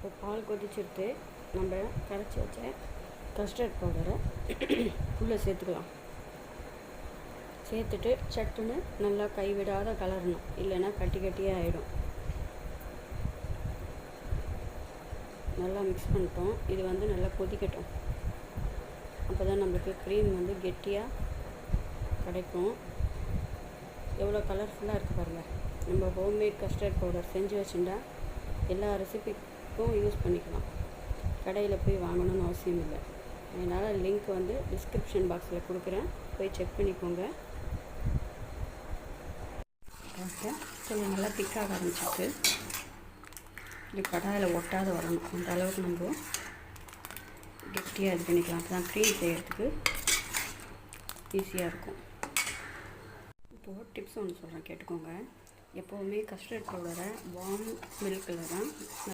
இப்போ பால் கொதிச்சுட்டு நம்ம கரைச்சி வச்ச கஸ்டர்ட் பவுடரை உள்ளே சேர்த்துக்கலாம். சேர்த்துட்டு சட்டுன்னு நல்லா கைவிடாத கலரணும், இல்லைன்னா கட்டி கட்டியாக ஆகிடும். நல்லா மிக்ஸ் பண்ணிட்டோம். இது நல்லா கொதிக்கட்டும். அப்போ தான் நம்மளுக்கு க்ரீம் கெட்டியாக கிடைக்கும். எவ்வளோ கலர்ஃபுல்லாக இருக்குது பாருங்கள். நம்ம ஹோம்மேட் கஸ்டர்ட் பவுடர் செஞ்சு வச்சுட்டா எல்லா ரெசிபிக்கும் யூஸ் பண்ணிக்கலாம். கடையில் போய் வாங்கணும்னு அவசியம் இல்லை. அதனால் லிங்க் டிஸ்கிரிப்ஷன் பாக்ஸில் கொடுக்குறேன், போய் செக் பண்ணிக்கோங்க. கொஞ்சம் நல்லா திக்காக ஆரம்பிச்சிட்டு இது கடாயில் ஒட்டாத வரணும். அந்த அளவுக்கு நம்ம கெட்டியாக இது பண்ணிக்கலாம். அப்போ தான் க்ரீம் செய்கிறதுக்கு ஈஸியாக இருக்கும். இப்போது டிப்ஸ் ஒன்று சொல்கிறேன், கேட்டுக்கோங்க. எப்போவுமே கஸ்டர்ட் பவுடரை வார்ம் மில்கில் தான்